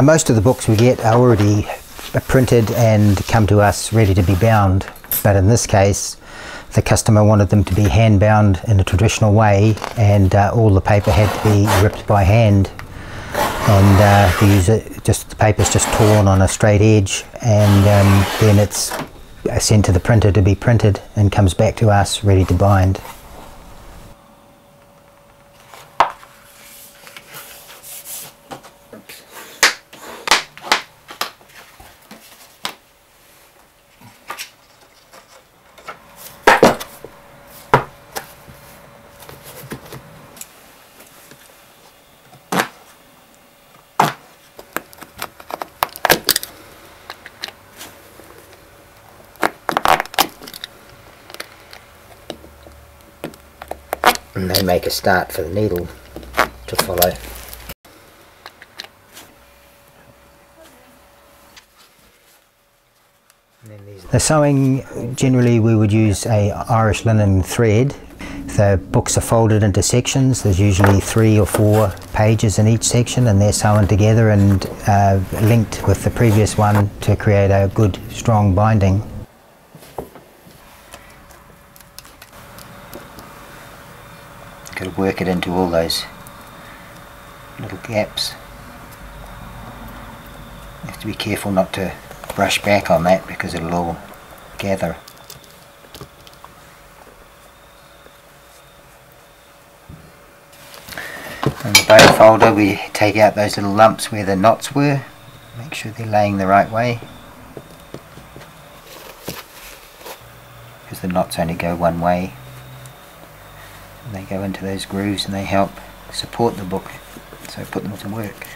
Most of the books we get are already printed and come to us ready to be bound, but in this case the customer wanted them to be hand bound in a traditional way, and all the paper had to be ripped by hand, and the paper's just torn on a straight edge, and then it's sent to the printer to be printed and comes back to us ready to bind. And they make a start for the needle to follow. The sewing, generally we would use a Irish linen thread. The books are folded into sections. There's usually 3 or 4 pages in each section, and they're sewn together and linked with the previous one to create a good strong binding. Got to work it into all those little gaps. You have to be careful not to brush back on that because it'll all gather. In the bow folder we take out those little lumps where the knots were, make sure they're laying the right way, because the knots only go one way. They go into those grooves and they help support the book, so put them to work.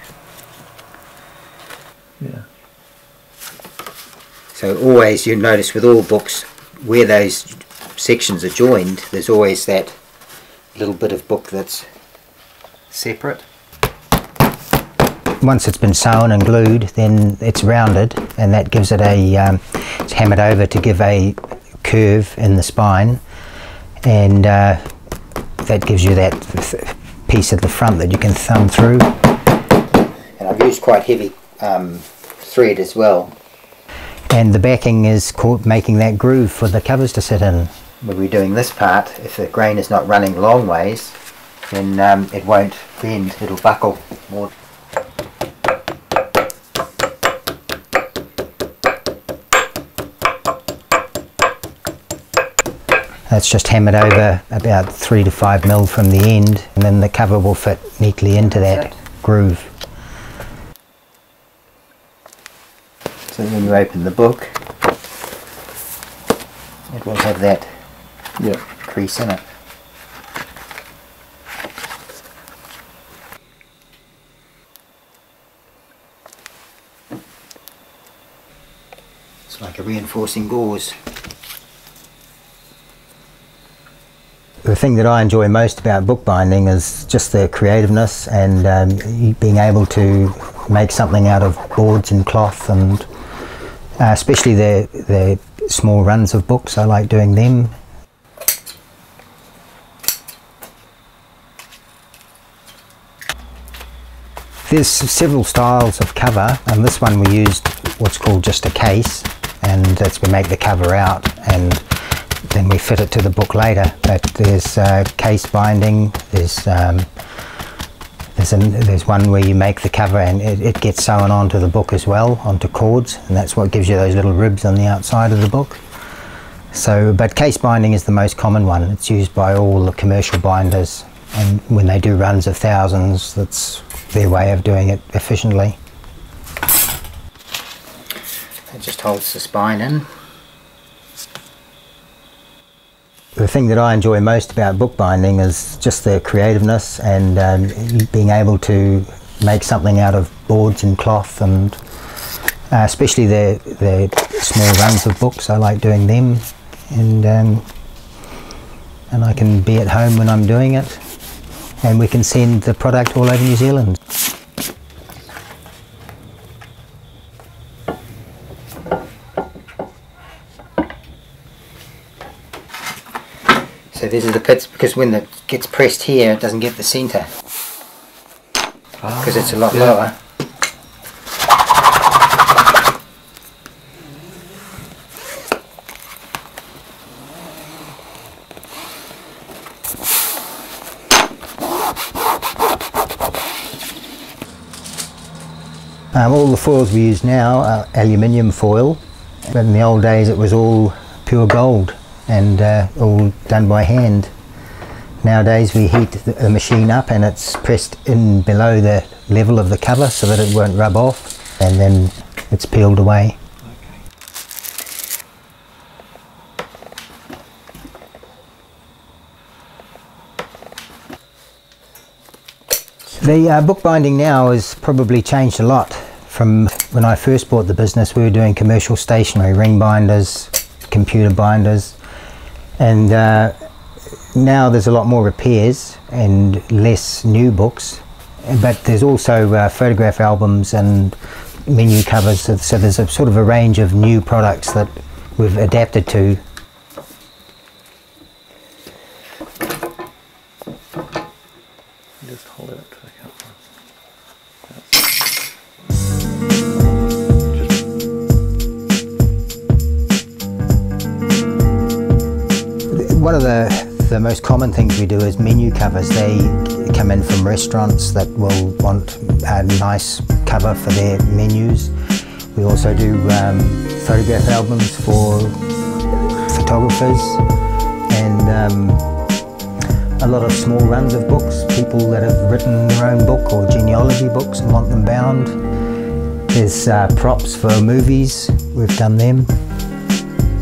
Yeah. So always, you notice with all books, where those sections are joined, there's always that little bit of book that's separate. Once it's been sewn and glued, then it's rounded, and that gives it a, it's hammered over to give a curve in the spine, and that gives you that piece at the front that you can thumb through. And I've used quite heavy thread as well. And the backing is making that groove for the covers to sit in. When we're doing this part, if the grain is not running long ways, then it won't bend, it'll buckle more. That's just hammered over about 3 to 5 mil from the end, and then the cover will fit neatly into that groove. So when you open the book, it will have that crease in it. It's like a reinforcing gauze. The thing that I enjoy most about bookbinding is just the creativeness and being able to make something out of boards and cloth, and especially the small runs of books. I like doing them. There's several styles of cover, and this one we used what's called just a case, and that's we make the cover out and then we fit it to the book later. But there's case binding, there's one where you make the cover and it gets sewn onto the book as well, onto cords, and that's what gives you those little ribs on the outside of the book. So, but case binding is the most common one. It's used by all the commercial binders, and when they do runs of thousands, that's their way of doing it efficiently. It just holds the spine in. The thing that I enjoy most about bookbinding is just the creativeness and being able to make something out of boards and cloth, and especially the small runs of books. I like doing them, and I can be at home when I'm doing it, and we can send the product all over New Zealand. So these are the pits, because when it gets pressed here, it doesn't get the centre, because it's a lot lower. All the foils we use now are aluminium foil, but in the old days it was all pure gold and all done by hand. Nowadays we heat the machine up and it's pressed in below the level of the cover so that it won't rub off, and then it's peeled away. The bookbinding now has probably changed a lot. From when I first bought the business, we were doing commercial stationery, ring binders, computer binders, and now there's a lot more repairs and less new books, but there's also photograph albums and menu covers, so there's a sort of a range of new products that we've adapted to. Just hold it up to the camera. One of the most common things we do is menu covers. They come in from restaurants that will want a nice cover for their menus. We also do photograph albums for photographers, and a lot of small runs of books, people that have written their own book or genealogy books and want them bound. There's props for movies, we've done them,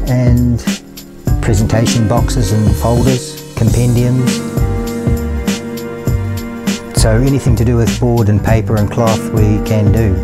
and presentation boxes and folders, compendiums. So anything to do with board and paper and cloth we can do.